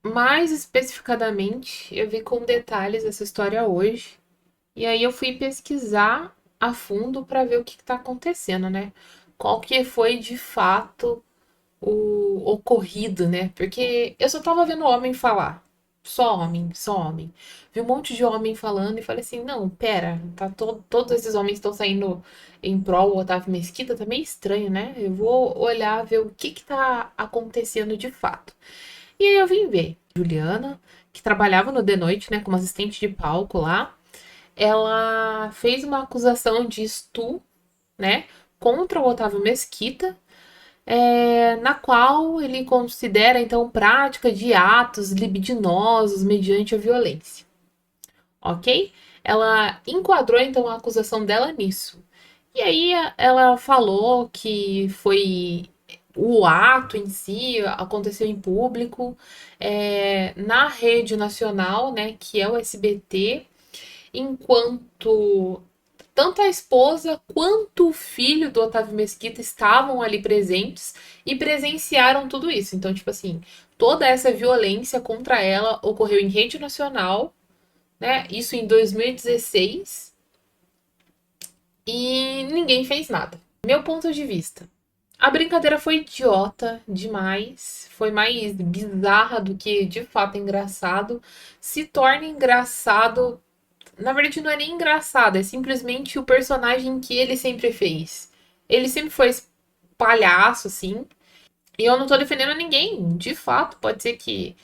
Mais especificadamente, eu vi com detalhes essa história hoje. E aí eu fui pesquisar a fundo para ver o que está acontecendo, né? Qual que foi de fato o ocorrido, né? Porque eu só tava vendo homem falar. Só homem, só homem. Vi um monte de homem falando e falei assim: não, pera, todos esses homens estão saindo em prol do Otávio Mesquita, tá meio estranho, né? Eu vou olhar, ver o que que tá acontecendo de fato. E aí eu vim ver Juliana, que trabalhava no The Noite, né, como assistente de palco lá. Ela fez uma acusação de estupro, né, contra o Otávio Mesquita, na qual ele considera então prática de atos libidinosos mediante a violência, ok? Ela enquadrou então a acusação dela nisso. E aí ela falou que foi o ato em si aconteceu em público, na rede nacional, né, que é o SBT, enquanto tanto a esposa quanto o filho do Otávio Mesquita estavam ali presentes e presenciaram tudo isso. Então, tipo assim, toda essa violência contra ela ocorreu em rede nacional, né? Isso em 2016 e ninguém fez nada. Meu ponto de vista. A brincadeira foi idiota demais, foi mais bizarra do que de fato engraçado. Se torna engraçado, na verdade, não é nem engraçado, é simplesmente o personagem que ele sempre fez. Ele sempre foi esse palhaço, assim. E eu não tô defendendo ninguém. De fato, pode ser que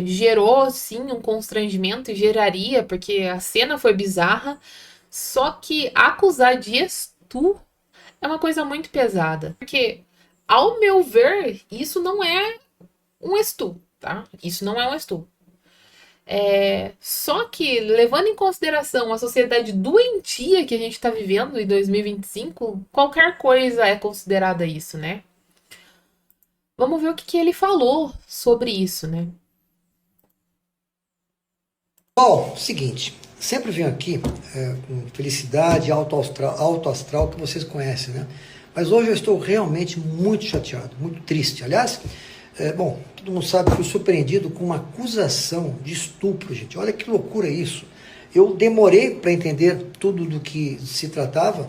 gerou, sim, um constrangimento e geraria, porque a cena foi bizarra. Só que acusar de estupro é uma coisa muito pesada. Porque, ao meu ver, isso não é um estupro, tá? Isso não é um estupro. Só que, levando em consideração a sociedade doentia que a gente está vivendo em 2025, qualquer coisa é considerada isso, né? Vamos ver o que ele falou sobre isso, né? Bom, seguinte, sempre venho aqui com felicidade, alto astral que vocês conhecem, né? Mas hoje eu estou realmente muito chateado, muito triste. Aliás, bom, todo mundo sabe que fui surpreendido com uma acusação de estupro, gente. Olha que loucura isso. Eu demorei para entender tudo do que se tratava.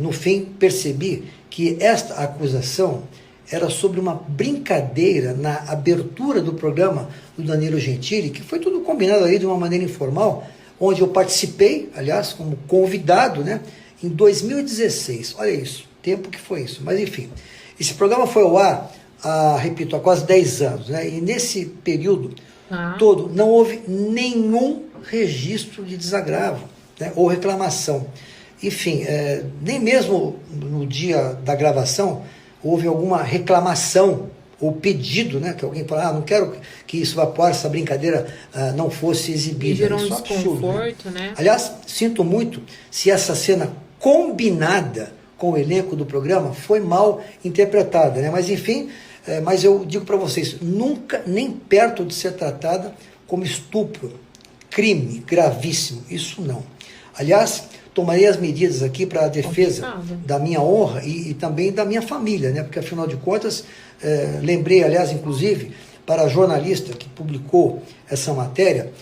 No fim, percebi que esta acusação era sobre uma brincadeira na abertura do programa do Danilo Gentili, que foi tudo combinado aí de uma maneira informal, onde eu participei, aliás, como convidado, né, em 2016. Olha isso, tempo que foi isso. Mas enfim, esse programa foi ao ar, repito, há quase 10 anos, né, e nesse período Tá? todo não houve nenhum registro de desagravo, né, ou reclamação. Enfim, nem mesmo no dia da gravação houve alguma reclamação ou pedido, né, que alguém fala, não quero que isso vá para essa brincadeira não fosse E exibida. gerou um Isso é um absurdo, né? desconforto, né? Aliás, sinto muito se essa cena combinada com o elenco do programa foi mal interpretada, né? Mas enfim, mas eu digo para vocês, nunca, nem perto de ser tratada como estupro, crime gravíssimo, isso não. Aliás, tomarei as medidas aqui para a defesa Complicado. da minha honra e também da minha família, né? Porque afinal de contas, lembrei, aliás, inclusive, para a jornalista que publicou essa matéria,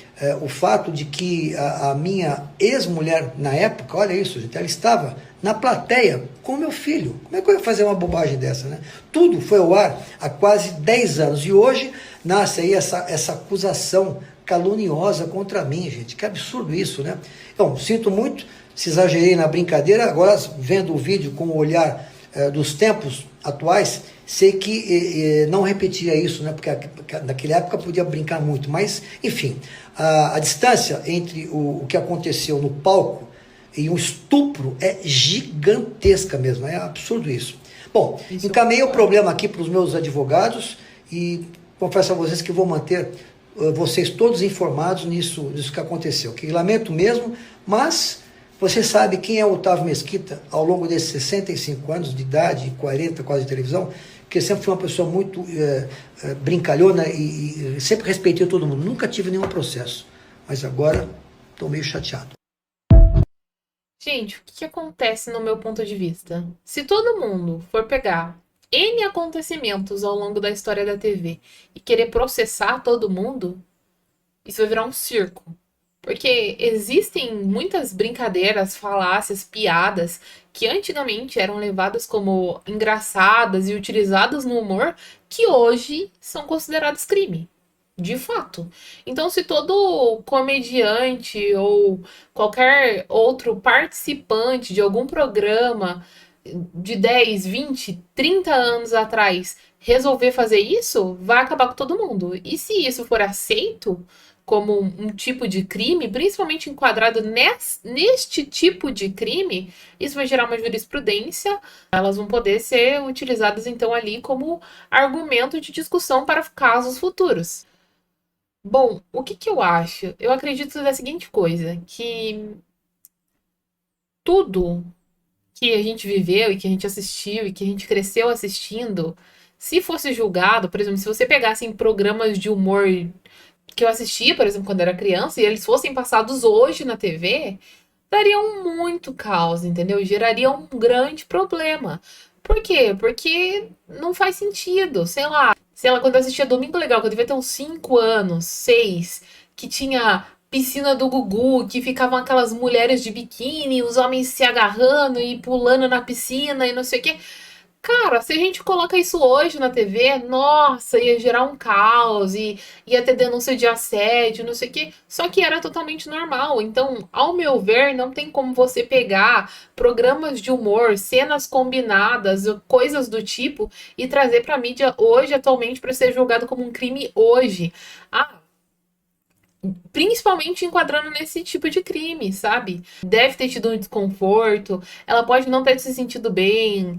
o fato de que a minha ex-mulher, na época, olha isso, gente, ela estava na plateia com meu filho. Como é que eu ia fazer uma bobagem dessa, né? Tudo foi ao ar há quase 10 anos e hoje nasce aí essa acusação caluniosa contra mim, gente. Que absurdo isso, né? Então, sinto muito se exagerei na brincadeira, agora vendo o vídeo com o olhar dos tempos atuais, sei que não repetiria isso, né? Porque naquela época podia brincar muito, mas enfim, a distância entre o que aconteceu no palco e um estupro é gigantesca mesmo, é absurdo isso. Bom, Isso eu encaminhei o concordo. problema aqui para os meus advogados e confesso a vocês que vou manter vocês todos informados nisso que aconteceu. Que lamento mesmo, mas você sabe quem é o Otávio Mesquita ao longo desses 65 anos de idade, 40 quase de televisão, porque sempre foi uma pessoa muito brincalhona e sempre respeitei todo mundo. Nunca tive nenhum processo, mas agora estou meio chateado. Gente, o que acontece no meu ponto de vista? Se todo mundo for pegar N acontecimentos ao longo da história da TV e querer processar todo mundo, isso vai virar um circo. Porque existem muitas brincadeiras, falácias, piadas que antigamente eram levadas como engraçadas e utilizadas no humor, que hoje são consideradas crime. De fato. Então, se todo comediante ou qualquer outro participante de algum programa de 10, 20, 30 anos atrás resolver fazer isso, vai acabar com todo mundo. E se isso for aceito como um tipo de crime, principalmente enquadrado neste tipo de crime, isso vai gerar uma jurisprudência. Elas vão poder ser utilizadas então ali como argumento de discussão para casos futuros. Bom, o que que eu acho? Eu acredito da seguinte coisa, que tudo que a gente viveu e que a gente assistiu e que a gente cresceu assistindo, se fosse julgado, por exemplo, se você pegasse em programas de humor que eu assistia, por exemplo, quando era criança, e eles fossem passados hoje na TV, dariam muito caos, entendeu? Geraria um grande problema. Por quê? Porque não faz sentido. Sei lá, quando eu assistia Domingo Legal, que eu devia ter uns 5 anos, 6, que tinha piscina do Gugu, que ficavam aquelas mulheres de biquíni, os homens se agarrando e pulando na piscina e não sei o quê. Cara, se a gente coloca isso hoje na TV, nossa, ia gerar um caos e ia ter denúncia de assédio, não sei o quê. Só que era totalmente normal. Então, ao meu ver, não tem como você pegar programas de humor, cenas combinadas, coisas do tipo e trazer pra mídia hoje, atualmente, para ser julgado como um crime hoje. Ah, principalmente enquadrando nesse tipo de crime, sabe? Deve ter tido um desconforto, ela pode não ter se sentido bem,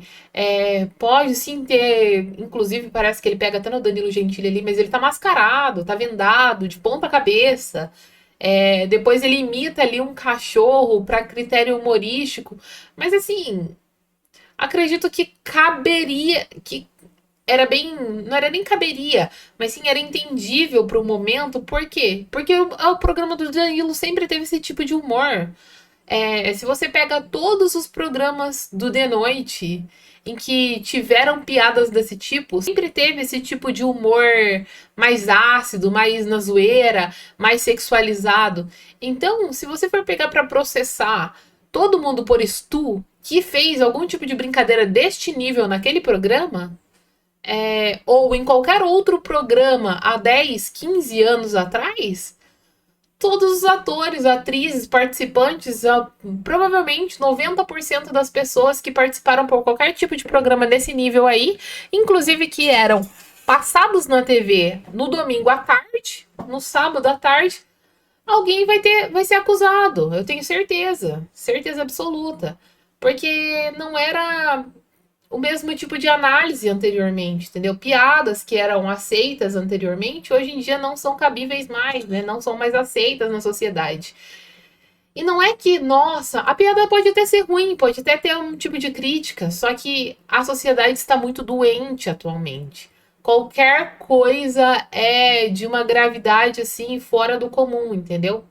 pode sim ter. Inclusive, parece que ele pega até no Danilo Gentili ali, mas ele tá mascarado, tá vendado, de ponta cabeça. Depois ele imita ali um cachorro para critério humorístico. Mas assim, acredito que caberia, que era bem, não era nem caberia, mas sim era entendível para o momento. Por quê? Porque o programa do Danilo sempre teve esse tipo de humor. Se você pega todos os programas do de noite em que tiveram piadas desse tipo, sempre teve esse tipo de humor mais ácido, mais na zoeira, mais sexualizado. Então, se você for pegar para processar todo mundo por Stu que fez algum tipo de brincadeira deste nível naquele programa, ou em qualquer outro programa há 10, 15 anos atrás, todos os atores, atrizes, participantes, provavelmente 90% das pessoas que participaram por qualquer tipo de programa desse nível aí, inclusive que eram passados na TV no domingo à tarde, no sábado à tarde, alguém vai ser acusado. Eu tenho certeza, certeza absoluta. Porque não era o mesmo tipo de análise anteriormente, entendeu? Piadas que eram aceitas anteriormente, hoje em dia não são cabíveis mais, né? Não são mais aceitas na sociedade. E não é que, nossa, a piada pode até ser ruim, pode até ter um tipo de crítica, só que a sociedade está muito doente atualmente. Qualquer coisa é de uma gravidade assim fora do comum, entendeu?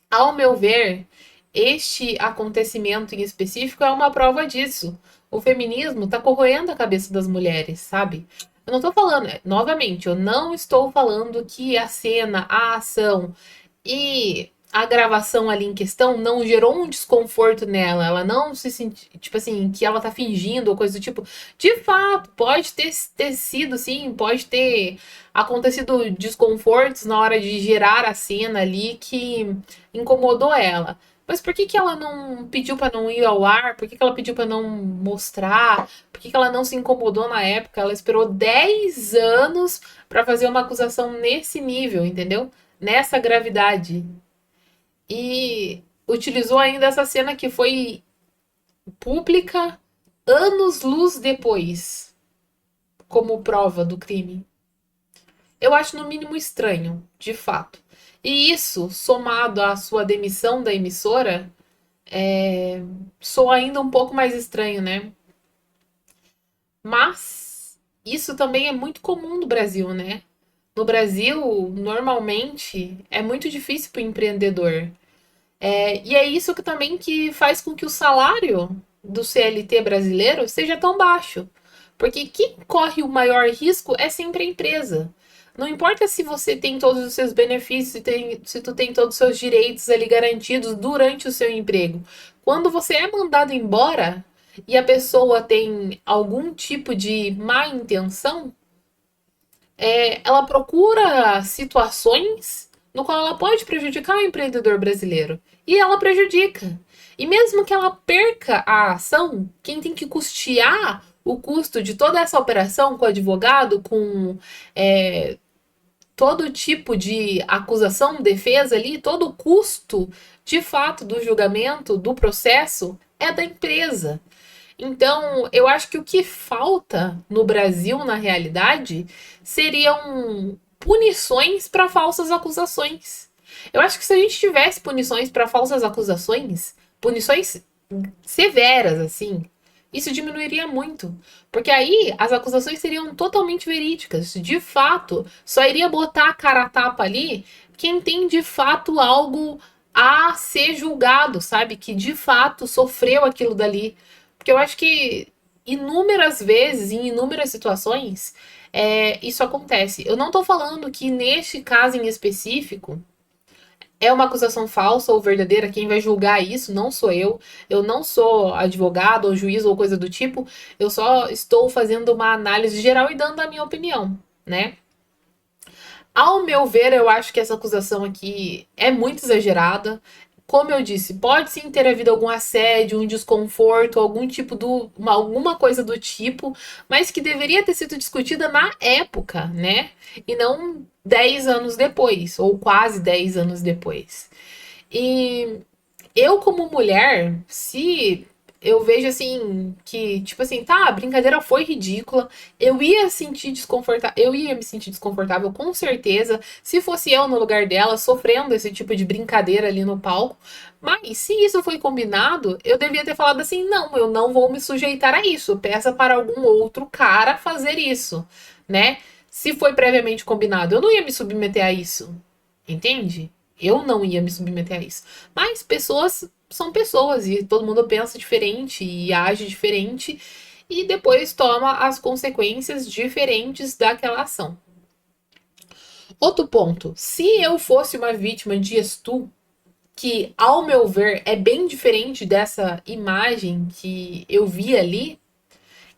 Ao meu ver, este acontecimento em específico é uma prova disso. O feminismo está corroendo a cabeça das mulheres, sabe? Eu não estou falando, novamente, eu não estou falando que a cena, a ação e a gravação ali em questão não gerou um desconforto nela, ela não se sentiu, tipo assim, que ela tá fingindo ou coisa do tipo. De fato, pode ter sido, sim, pode ter acontecido desconfortos na hora de gerar a cena ali que incomodou ela. Mas por que que ela não pediu para não ir ao ar? Por que que ela pediu para não mostrar? Por que que ela não se incomodou na época? Ela esperou 10 anos para fazer uma acusação nesse nível, entendeu? Nessa gravidade. E utilizou ainda essa cena que foi pública anos-luz depois, como prova do crime. Eu acho no mínimo estranho, de fato. E isso, somado à sua demissão da emissora, soa ainda um pouco mais estranho, né? Mas isso também é muito comum no Brasil, né? No Brasil, normalmente, é muito difícil para o empreendedor. E é isso que também que faz com que o salário do CLT brasileiro seja tão baixo. Porque quem corre o maior risco é sempre a empresa. Não importa se você tem todos os seus benefícios, se tu tem todos os seus direitos ali garantidos durante o seu emprego. Quando você é mandado embora e a pessoa tem algum tipo de má intenção, ela procura situações no qual ela pode prejudicar o empreendedor brasileiro. E ela prejudica. E mesmo que ela perca a ação, quem tem que custear o custo de toda essa operação com o advogado, com é, todo tipo de acusação, defesa ali, todo o custo de fato do julgamento, do processo, é da empresa. Então, eu acho que o que falta no Brasil, na realidade, seriam punições para falsas acusações. Eu acho que se a gente tivesse punições para falsas acusações, punições severas, assim, isso diminuiria muito. Porque aí as acusações seriam totalmente verídicas. De fato, só iria botar a cara a tapa ali quem tem de fato algo a ser julgado, sabe? Que de fato sofreu aquilo dali. Porque eu acho que inúmeras vezes, em inúmeras situações, isso acontece. Eu não tô falando que neste caso em específico é uma acusação falsa ou verdadeira, quem vai julgar isso não sou eu. Eu não sou advogado ou juiz ou coisa do tipo. Eu só estou fazendo uma análise geral e dando a minha opinião, né? Ao meu ver, eu acho que essa acusação aqui é muito exagerada. Como eu disse, pode sim ter havido algum assédio, um desconforto, alguma coisa do tipo, mas que deveria ter sido discutida na época, né? E não 10 anos depois, ou quase 10 anos depois. E eu, como mulher, se eu vejo assim que, tipo assim, tá, a brincadeira foi ridícula, eu ia me sentir desconfortável com certeza, se fosse eu no lugar dela, sofrendo esse tipo de brincadeira ali no palco. Mas se isso foi combinado, eu devia ter falado assim: não, eu não vou me sujeitar a isso. Peça para algum outro cara fazer isso, né? Se foi previamente combinado, eu não ia me submeter a isso. Entende? Eu não ia me submeter a isso. Mas pessoas são pessoas e todo mundo pensa diferente e age diferente e depois toma as consequências diferentes daquela ação. Outro ponto: se eu fosse uma vítima de estupro, que ao meu ver é bem diferente dessa imagem que eu vi ali,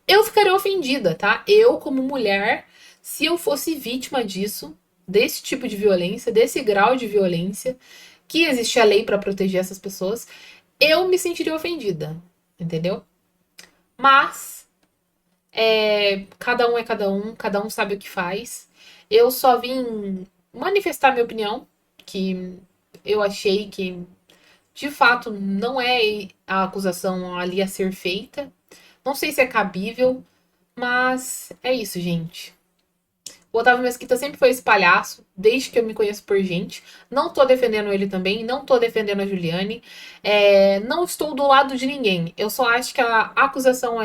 eu ficaria ofendida, tá? Eu, como mulher, se eu fosse vítima disso, desse tipo de violência, desse grau de violência, que existe a lei para proteger essas pessoas, eu me sentiria ofendida, entendeu? Mas cada um sabe o que faz. Eu só vim manifestar minha opinião, que eu achei que de fato não é a acusação ali a ser feita. Não sei se é cabível, mas é isso, gente. O Otávio Mesquita sempre foi esse palhaço, desde que eu me conheço por gente. Não tô defendendo ele também, não tô defendendo a Juliane. Não estou do lado de ninguém. Eu só acho que a acusação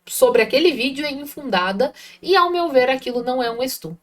sobre aquele vídeo é infundada e, ao meu ver, aquilo não é um estupro.